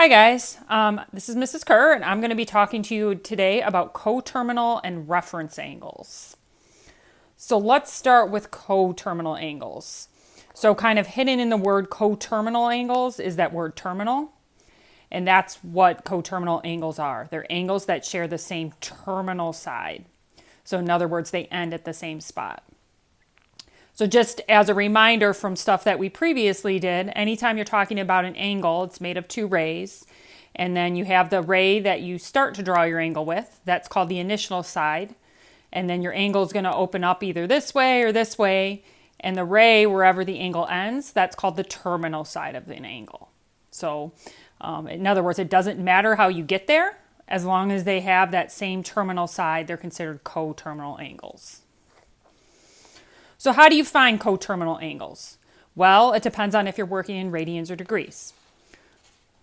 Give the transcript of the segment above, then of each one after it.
Hi guys, this is Mrs. Kerr and I'm going to be talking to you today about coterminal and reference angles. So let's start with coterminal angles. So kind of hidden in the word coterminal angles is that word terminal, and that's what coterminal angles are. They're angles that share the same terminal side. So in other words, they end at the same spot. So just as a reminder from stuff that we previously did, anytime you're talking about an angle, it's made of two rays. And then you have the ray that you start to draw your angle with. That's called the initial side. And then your angle is going to open up either this way or this way. And the ray, wherever the angle ends, that's called the terminal side of an angle. So in other words, it doesn't matter how you get there. As long as they have that same terminal side, they're considered coterminal angles. So how do you find coterminal angles? Well, it depends on if you're working in radians or degrees.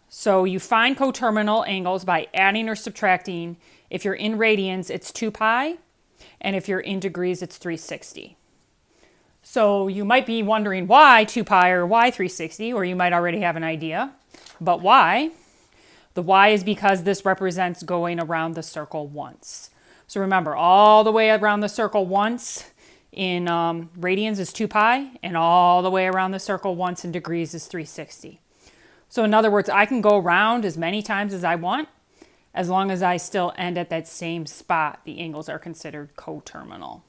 So you find coterminal angles by adding or subtracting. If you're in radians, it's 2 pi, and if you're in degrees, it's 360. So you might be wondering why 2 pi or why 360, or you might already have an idea. But why? The why is because this represents going around the circle once. So remember, all the way around the circle once in radians is 2 pi, and all the way around the circle once in degrees is 360. So in other words, I can go around as many times as I want, as long as I still end at that same spot. The angles are considered coterminal.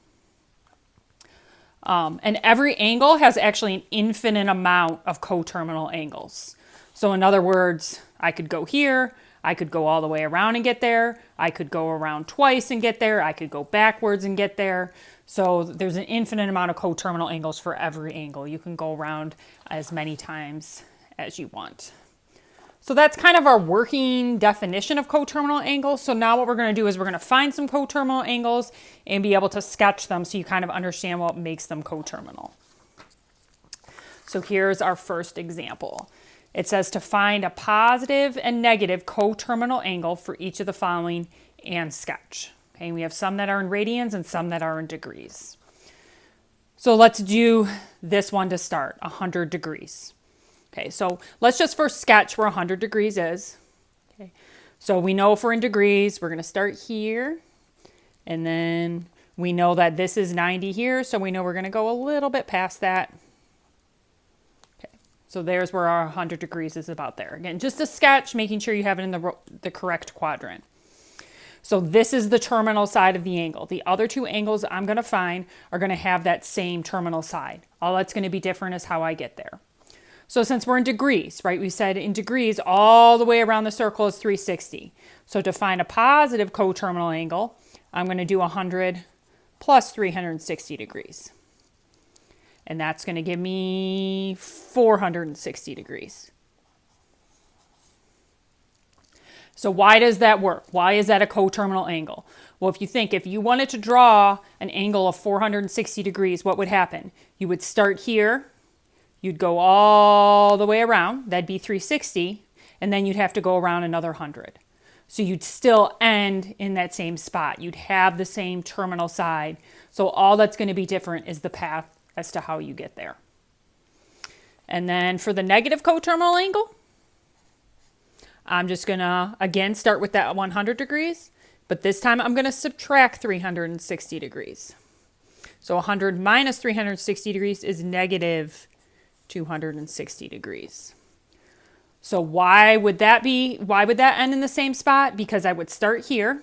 And every angle has actually an infinite amount of coterminal angles. So in other words, I could go here, I could go all the way around and get there, I could go around twice and get there, I could go backwards and get there. So there's an infinite amount of coterminal angles for every angle. You can go around as many times as you want. So that's kind of our working definition of coterminal angles. So now what we're going to do is we're going to find some coterminal angles and be able to sketch them so you kind of understand what makes them coterminal. So here's our first example. It says to find a positive and negative coterminal angle for each of the following and sketch. Okay, we have some that are in radians and some that are in degrees. So let's do this one to start, 100 degrees. Okay, so let's just first sketch where 100 degrees is. Okay, so we know if we're in degrees, we're going to start here. And then we know that this is 90 here, so we know we're going to go a little bit past that. Okay, so there's where our 100 degrees is about there. Again, just a sketch, making sure you have it in the correct quadrant. So this is the terminal side of the angle. The other two angles I'm going to find are going to have that same terminal side. All that's going to be different is how I get there. So since we're in degrees, right, we said in degrees all the way around the circle is 360. So to find a positive coterminal angle, I'm going to do 100 plus 360 degrees. And that's going to give me 460 degrees. So why does that work? Why is that a coterminal angle? Well, if you wanted to draw an angle of 460 degrees, what would happen? You would start here, you'd go all the way around, that'd be 360, and then you'd have to go around another 100. So you'd still end in that same spot. You'd have the same terminal side. So all that's going to be different is the path as to how you get there. And then for the negative coterminal angle, I'm just going to, again, start with that 100 degrees, but this time I'm going to subtract 360 degrees. So 100 minus 360 degrees is negative 260 degrees. So why would that end in the same spot? Because I would start here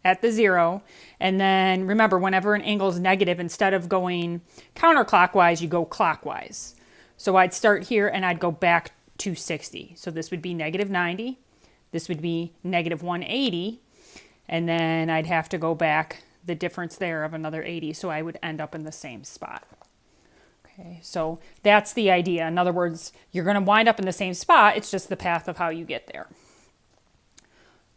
at the 0, and then remember, whenever an angle is negative, instead of going counterclockwise, you go clockwise. So I'd start here and I'd go back 260. So this would be negative 90. This would be negative 180. And then I'd have to go back the difference there of another 80. So I would end up in the same spot. Okay, so that's the idea. In other words, you're going to wind up in the same spot. It's just the path of how you get there.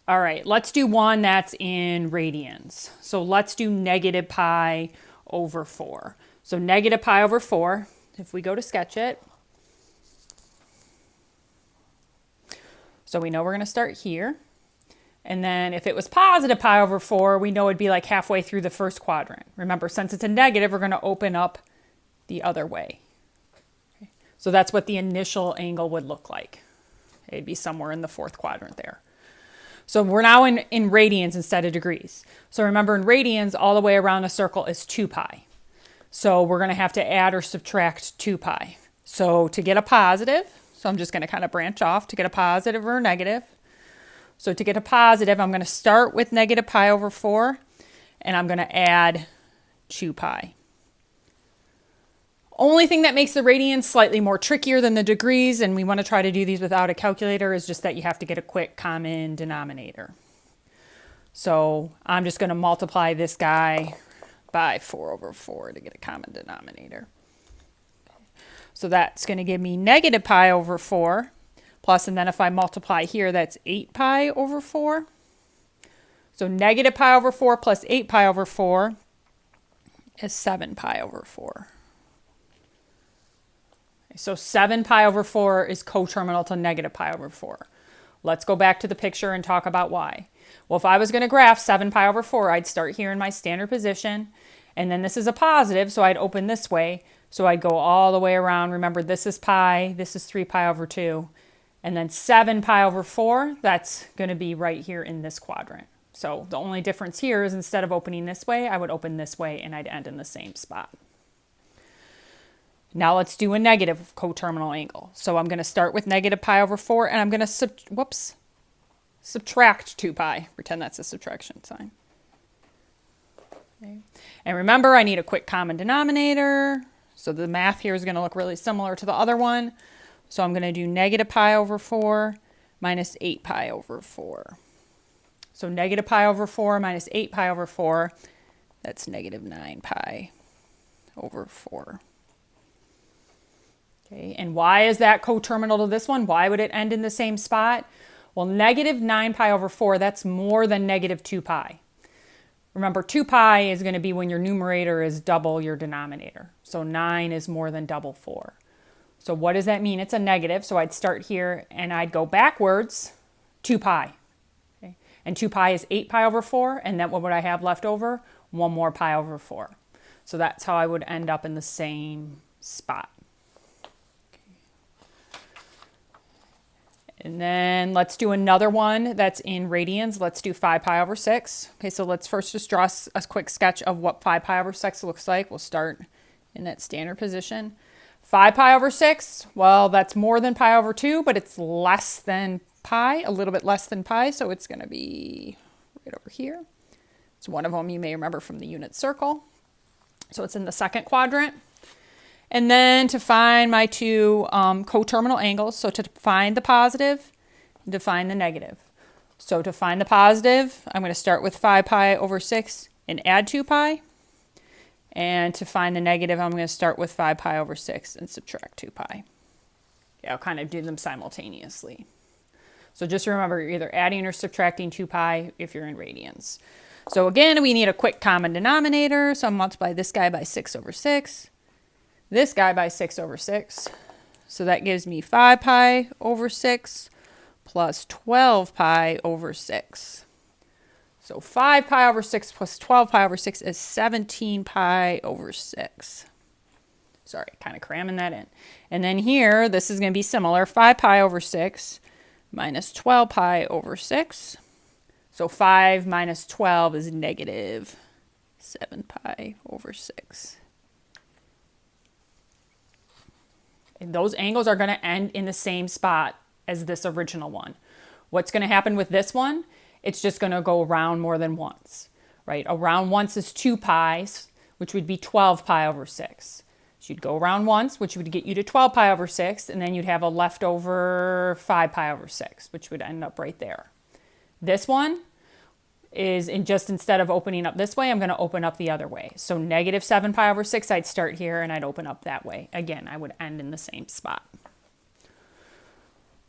All right, let's do one that's in radians. So let's do negative pi over 4. So negative pi over 4, if we go to sketch it, so we know we're going to start here. And then if it was positive pi over 4, we know it'd be like halfway through the first quadrant. Remember, since it's a negative, we're going to open up the other way. Okay. So that's what the initial angle would look like. It'd be somewhere in the fourth quadrant there. So we're now in radians instead of degrees. So remember, in radians, all the way around a circle is 2 pi. So we're going to have to add or subtract 2 pi. So to get a positive, so I'm just going to kind of branch off to get a positive or a negative. So to get a positive, I'm going to start with negative pi over 4, and I'm going to add 2 pi. Only thing that makes the radians slightly more trickier than the degrees, and we want to try to do these without a calculator, is just that you have to get a quick common denominator. So I'm just going to multiply this guy by 4 over 4 to get a common denominator. So that's going to give me negative pi over 4, plus, and then if I multiply here, that's 8 pi over 4. So negative pi over 4 plus 8 pi over 4 is 7 pi over 4. So 7 pi over 4 is coterminal to negative pi over 4. Let's go back to the picture and talk about why. Well, if I was going to graph 7 pi over 4, I'd start here in my standard position, and then this is a positive, so I'd open this way. So I'd go all the way around. Remember, this is pi, this is 3 pi over 2, and then 7 pi over 4, that's going to be right here in this quadrant. So the only difference here is instead of opening this way, I would open this way, and I'd end in the same spot. Now let's do a negative coterminal angle. So I'm going to start with negative pi over 4, and I'm going to subtract 2 pi. Pretend that's a subtraction sign. Okay. And remember, I need a quick common denominator. So the math here is going to look really similar to the other one. So I'm going to do negative pi over 4 minus 8 pi over 4. So negative pi over 4 minus 8 pi over 4, that's negative 9 pi over 4. Okay, and why is that coterminal to this one? Why would it end in the same spot? Well, negative 9 pi over 4, that's more than negative 2 pi. Remember, 2 pi is going to be when your numerator is double your denominator. So 9 is more than double 4. So what does that mean? It's a negative. So I'd start here and I'd go backwards 2 pi. Okay? And 2 pi is 8 pi over 4. And then what would I have left over? 1 more pi over 4. So that's how I would end up in the same spot. And then let's do another one that's in radians. Let's do 5 pi over 6. Okay, so let's first just draw a quick sketch of what 5 pi over 6 looks like. We'll start in that standard position. 5 pi over 6, well, that's more than pi over 2, but it's less than pi, a little bit less than pi, so it's going to be right over here. It's one of them you may remember from the unit circle. So it's in the second quadrant. And then to find my two coterminal angles, so to find the positive, to find the negative. So to find the positive, I'm going to start with 5 pi over 6 and add 2 pi. And to find the negative, I'm going to start with 5 pi over 6 and subtract 2 pi. Yeah, I'll kind of do them simultaneously. So just remember, you're either adding or subtracting 2 pi if you're in radians. So again, we need a quick common denominator. So I'll multiply this guy by 6 over 6. This guy by 6 over 6. So that gives me 5 pi over 6 plus 12 pi over 6. So 5 pi over 6 plus 12 pi over 6 is 17 pi over 6. Sorry, kind of cramming that in. And then here, this is going to be similar. 5 pi over 6 minus 12 pi over 6. So 5 minus 12 is negative 7 pi over 6. And those angles are going to end in the same spot as this original one. What's going to happen with this one? It's just going to go around more than once, right? Around once is 2 pi's, which would be 12 pi over 6. So you'd go around once, which would get you to 12 pi over 6, and then you'd have a leftover 5 pi over 6, which would end up right there. This one is instead of opening up this way, I'm going to open up the other way. So negative 7 pi over 6, I'd start here and I'd open up that way. Again, I would end in the same spot.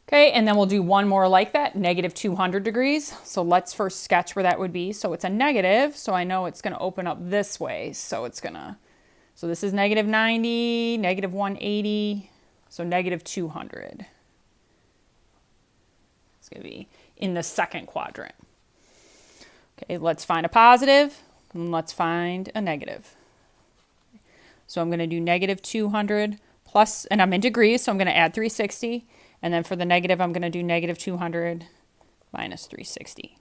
Okay, and then we'll do one more like that, negative 200 degrees. So let's first sketch where that would be. So it's a negative, so I know it's going to open up this way. So this is negative 90, negative 180, so negative 200. It's going to be in the second quadrant. Okay, let's find a positive, and let's find a negative. So I'm going to do negative 200 plus, and I'm in degrees, so I'm going to add 360. And then for the negative, I'm going to do negative 200 minus 360.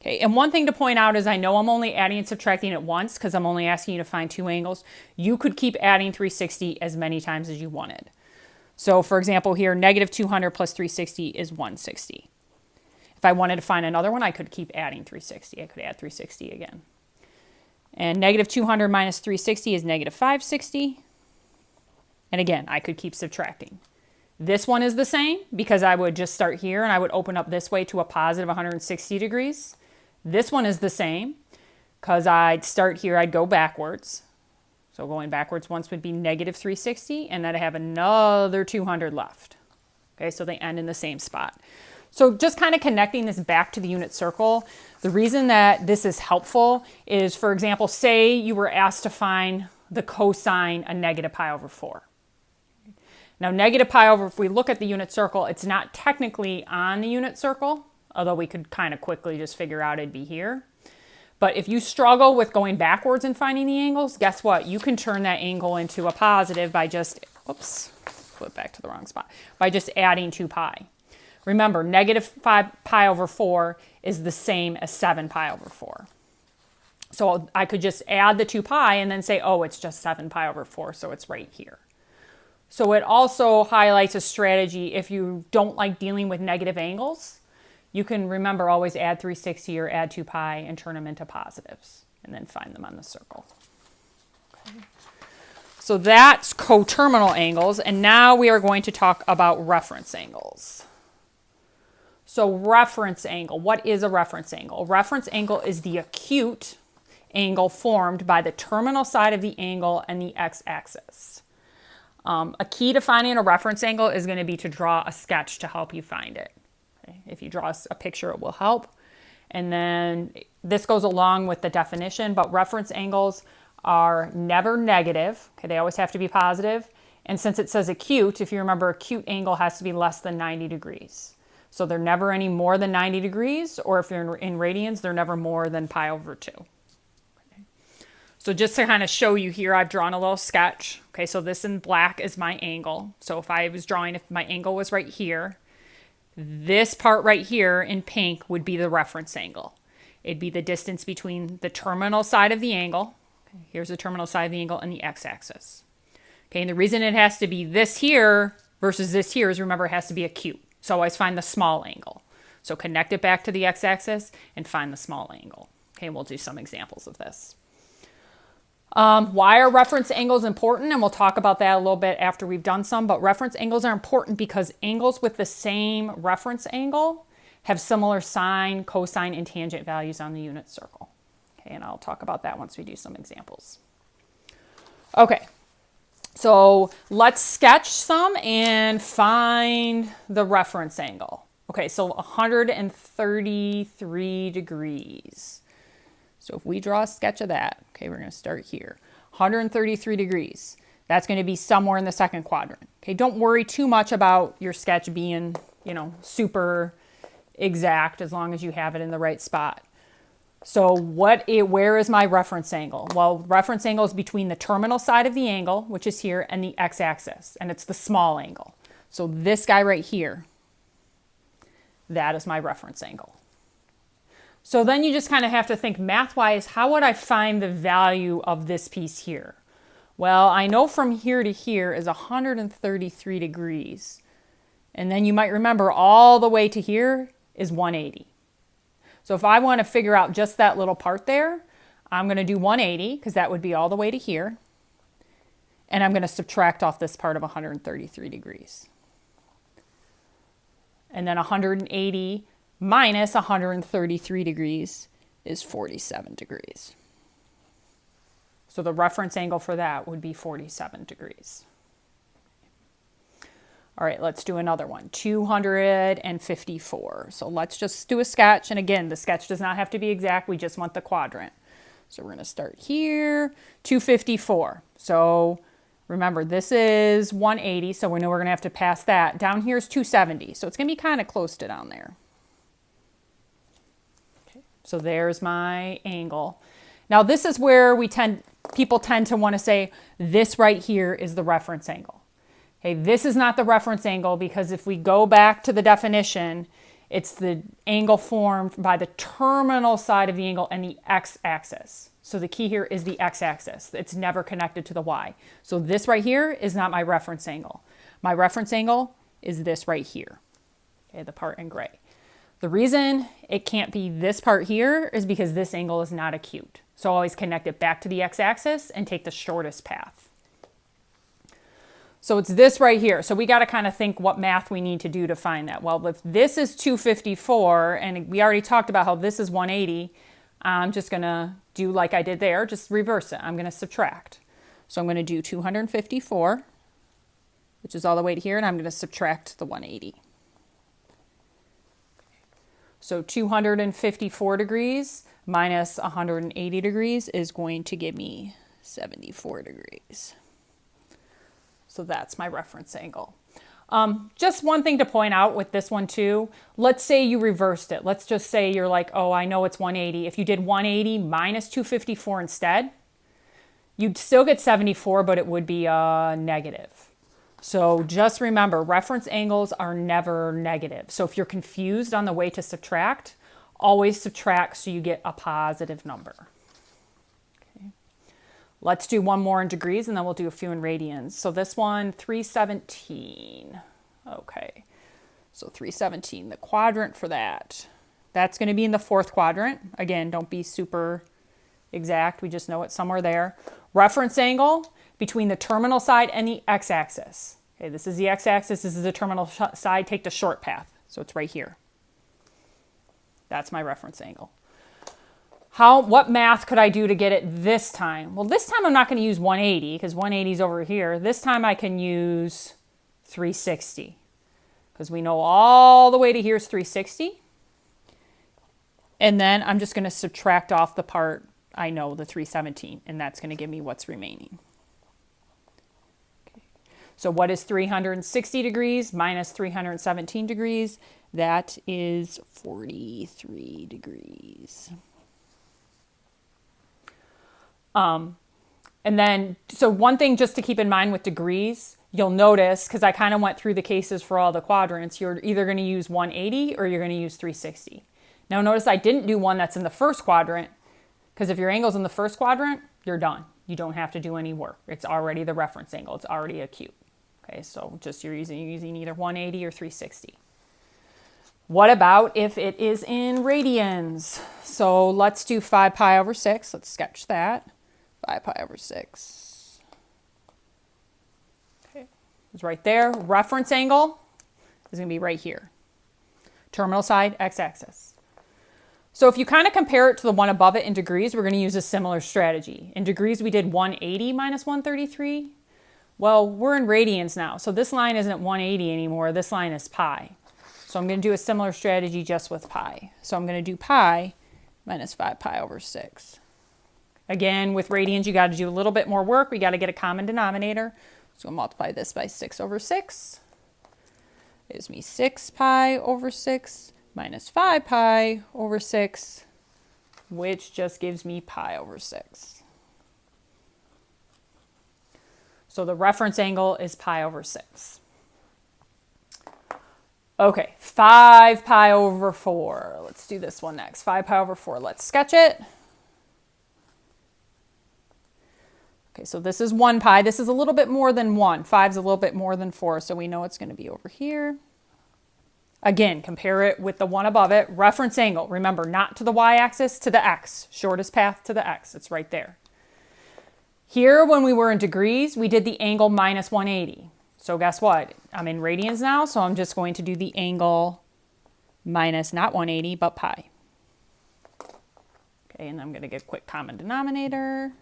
Okay, and one thing to point out is I know I'm only adding and subtracting it once because I'm only asking you to find two angles. You could keep adding 360 as many times as you wanted. So for example here, negative 200 plus 360 is 160. If I wanted to find another one, I could keep adding 360. I could add 360 again. And negative 200 minus 360 is negative 560. And again, I could keep subtracting. This one is the same because I would just start here and I would open up this way to a positive 160 degrees. This one is the same because I'd start here, I'd go backwards. So going backwards once would be negative 360, and then I have another 200 left. Okay, so they end in the same spot. So just kind of connecting this back to the unit circle, the reason that this is helpful is, for example, say you were asked to find the cosine of negative pi over 4. Now negative pi over, if we look at the unit circle, it's not technically on the unit circle, although we could kind of quickly just figure out it'd be here. But if you struggle with going backwards and finding the angles, guess what? You can turn that angle into a positive by just, oops, flip back to the wrong spot, by just adding 2 pi. Remember, negative 5 pi over 4 is the same as 7 pi over 4. So I could just add the 2 pi and then say, oh, it's just 7 pi over 4, so it's right here. So it also highlights a strategy if you don't like dealing with negative angles. You can remember always add 360 or add 2 pi and turn them into positives and then find them on the circle. Okay. So that's coterminal angles, and now we are going to talk about reference angles. So reference angle, what is a reference angle? A reference angle is the acute angle formed by the terminal side of the angle and the x-axis. A key to finding a reference angle is going to be to draw a sketch to help you find it. Okay? If you draw a picture, it will help. And then this goes along with the definition, but reference angles are never negative. Okay, they always have to be positive. And since it says acute, if you remember, acute angle has to be less than 90 degrees. So they're never any more than 90 degrees, or if you're in radians, they're never more than pi over 2. Okay. So just to kind of show you here, I've drawn a little sketch. Okay, so this in black is my angle. So if I was drawing, if my angle was right here, this part right here in pink would be the reference angle. It'd be the distance between the terminal side of the angle. Okay, here's the terminal side of the angle and the x-axis. Okay, and the reason it has to be this here versus this here is, remember, it has to be acute. So always find the small angle. So connect it back to the x-axis and find the small angle. Okay, we'll do some examples of this. Why are reference angles important? And we'll talk about that a little bit after we've done some. But reference angles are important because angles with the same reference angle have similar sine, cosine, and tangent values on the unit circle. Okay, and I'll talk about that once we do some examples. Okay. So let's sketch some and find the reference angle. Okay, so 133 degrees. So if we draw a sketch of that, okay, we're going to start here. 133 degrees. That's going to be somewhere in the second quadrant. Okay, don't worry too much about your sketch being, super exact as long as you have it in the right spot. So where is my reference angle? Well, reference angle is between the terminal side of the angle, which is here, and the x-axis, and it's the small angle. So this guy right here, that is my reference angle. So then you just kind of have to think math-wise, how would I find the value of this piece here? Well, I know from here to here is 133 degrees. And then you might remember all the way to here is 180. So if I want to figure out just that little part there, I'm going to do 180 because that would be all the way to here. And I'm going to subtract off this part of 133 degrees. And then 180 minus 133 degrees is 47 degrees. So the reference angle for that would be 47 degrees. All right, let's do another one, 254. So let's just do a sketch. And again, the sketch does not have to be exact. We just want the quadrant. So we're going to start here, 254. So remember, this is 180, so we know we're going to have to pass that. Down here is 270, so it's going to be kind of close to down there. Okay, so there's my angle. Now this is where people tend to want to say this right here is the reference angle. Okay, this is not the reference angle because if we go back to the definition, it's the angle formed by the terminal side of the angle and the x-axis. So the key here is the x-axis. It's never connected to the y. So this right here is not my reference angle. My reference angle is this right here, okay, the part in gray. The reason it can't be this part here is because this angle is not acute. So always connect it back to the x-axis and take the shortest path. So it's this right here. So we got to kind of think what math we need to do to find that. Well, if this is 254, and we already talked about how this is 180, I'm just going to do like I did there, just reverse it. I'm going to subtract. So I'm going to do 254, which is all the way to here, and I'm going to subtract the 180. So 254 degrees minus 180 degrees is going to give me 74 degrees. So that's my reference angle. Just one thing to point out with this one too. Let's say you reversed it. Let's just say you're like, oh, I know it's 180. If you did 180 minus 254 instead, you'd still get 74, but it would be negative. So just remember, reference angles are never negative. So if you're confused on the way to subtract, always subtract so you get a positive number. Let's do one more in degrees and then we'll do a few in radians. So this one, 317. Okay, so 317, the quadrant for that. That's going to be in the fourth quadrant. Again, don't be super exact. We just know it's somewhere there. Reference angle between the terminal side and the x-axis. Okay, this is the x-axis. This is the terminal side. Take the short path. So it's right here. That's my reference angle. What math could I do to get it this time? Well, this time I'm not going to use 180 because 180 is over here. This time I can use 360 because we know all the way to here is 360. And then I'm just going to subtract off the part I know, the 317, and that's going to give me what's remaining. Okay. So what is 360 degrees minus 317 degrees? That is 43 degrees. And then, so one thing just to keep in mind with degrees, you'll notice, because I kind of went through the cases for all the quadrants, you're either going to use 180 or you're going to use 360. Now notice I didn't do one that's in the first quadrant, because if your angle's in the first quadrant, you're done. You don't have to do any work. It's already the reference angle. It's already acute. Okay, so just you're using either 180 or 360. What about if it is in radians? So let's do 5 pi over 6. Let's sketch that. 5 pi over 6. Okay, it's right there. Reference angle is going to be right here. Terminal side, x-axis. So if you kind of compare it to the one above it in degrees, we're going to use a similar strategy. In degrees, we did 180 minus 133. Well, we're in radians now. So this line isn't 180 anymore. This line is pi. So I'm going to do a similar strategy just with pi. So I'm going to do pi minus 5 pi over 6. Again, with radians, you got to do a little bit more work. We got to get a common denominator. So we'll multiply this by 6 over 6. Gives me 6 pi over 6 minus 5 pi over 6, which just gives me pi over 6. So the reference angle is pi over 6. Okay, 5 pi over 4. Let's do this one next. 5 pi over 4. Let's sketch it. Okay, so this is 1 pi. This is a little bit more than 1. 5 is a little bit more than 4, so we know it's going to be over here. Again, compare it with the one above it. Reference angle. Remember, not to the y-axis, to the x. Shortest path to the x. It's right there. Here, when we were in degrees, we did the angle minus 180. So guess what? I'm in radians now, so I'm just going to do the angle minus not 180, but pi. Okay, and I'm going to get a quick common denominator.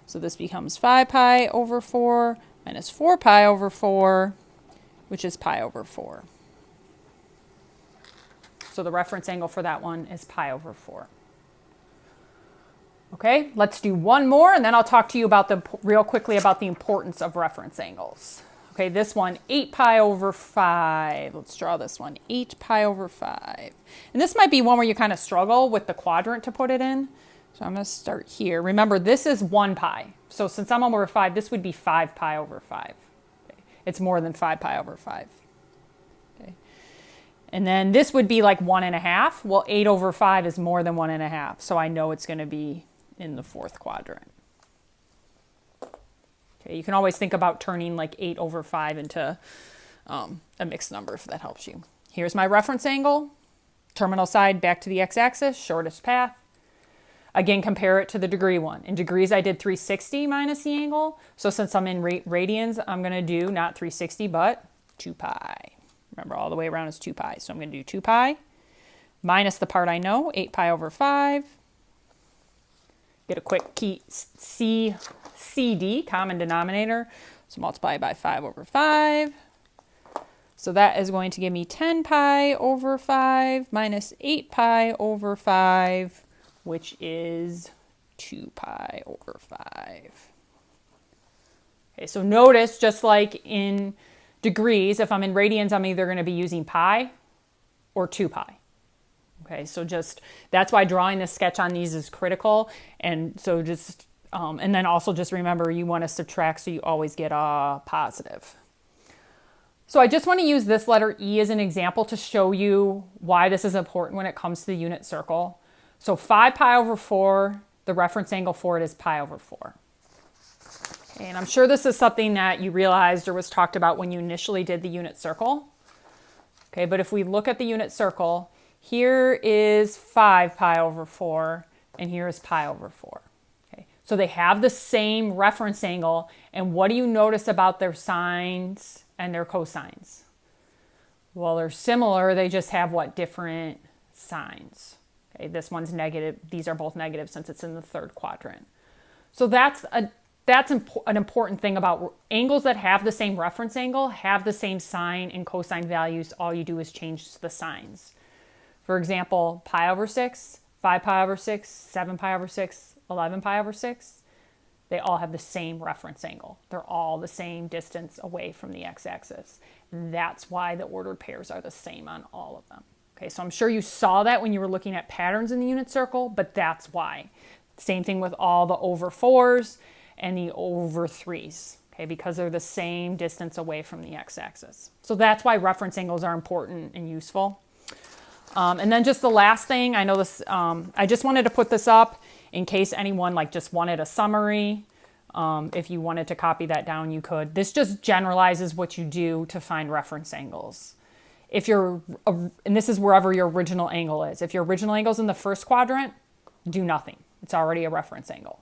So this becomes 5 pi over 4 minus 4 pi over 4, which is pi over 4. So the reference angle for that one is pi over 4. Okay, let's do one more, and then I'll talk to you about real quickly about the importance of reference angles. Okay, this one, 8 pi over 5. Let's draw this one, 8 pi over 5. And this might be one where you kind of struggle with the quadrant to put it in. So I'm going to start here. Remember, this is 1 pi. So since I'm over 5, this would be 5 pi over 5. Okay. It's more than 5 pi over 5. Okay. And then this would be like 1.5. Well, 8 over 5 is more than 1.5. So I know it's going to be in the 4th quadrant. Okay. You can always think about turning like 8 over 5 into a mixed number if that helps you. Here's my reference angle. Terminal side back to the x-axis, shortest path. Again, compare it to the degree one. In degrees, I did 360 minus the angle. So since I'm in radians, I'm going to do not 360, but 2 pi. Remember, all the way around is 2 pi. So I'm going to do 2 pi minus the part I know, 8 pi over 5. Get a quick key CD, common denominator. So multiply by 5 over 5. So that is going to give me 10 pi over 5 minus 8 pi over 5, which is 2 pi over 5. Okay, so notice, just like in degrees, if I'm in radians, I'm either going to be using pi or 2 pi. Okay, so just, that's why drawing this sketch on these is critical. And so just, and then also just remember, you want to subtract so you always get a positive. So I just want to use this letter E as an example to show you why this is important when it comes to the unit circle. So 5 pi over 4, the reference angle for it is pi over 4. Okay, and I'm sure this is something that you realized or was talked about when you initially did the unit circle. Okay, but if we look at the unit circle, here is 5 pi over 4, and here is pi over 4. Okay, so they have the same reference angle, and what do you notice about their sines and their cosines? Well, they're similar, they just have what? Different signs. Okay, this one's negative, these are both negative since it's in the 3rd quadrant. So that's an important thing about angles that have the same reference angle, have the same sine and cosine values. All you do is change the signs. For example, pi over 6, 5 pi over 6, 7 pi over 6, 11 pi over 6. They all have the same reference angle. They're all the same distance away from the x-axis. And that's why the ordered pairs are the same on all of them. Okay, so I'm sure you saw that when you were looking at patterns in the unit circle, but that's why. Same thing with all the over 4s and the over 3s, okay, because they're the same distance away from the x-axis. So that's why reference angles are important and useful. And then just the last thing, I know this, I just wanted to put this up in case anyone just wanted a summary. If you wanted to copy that down, you could. This just generalizes what you do to find reference angles. If you're, and this is wherever your original angle is. If your original angle is in the 1st quadrant, do nothing. It's already a reference angle.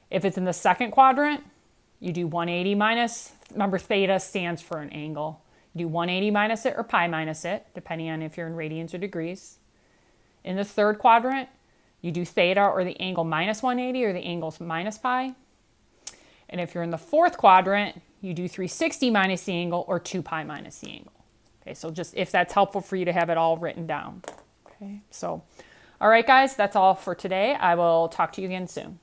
If it's in the 2nd quadrant, you do 180 minus, remember theta stands for an angle. You do 180 minus it or pi minus it, depending on if you're in radians or degrees. In the 3rd quadrant, you do theta or the angle minus 180 or the angle minus pi. And if you're in the 4th quadrant, you do 360 minus the angle or 2 pi minus the angle. Okay, so just if that's helpful for you to have it all written down. Okay, so all right, guys, that's all for today. I will talk to you again soon.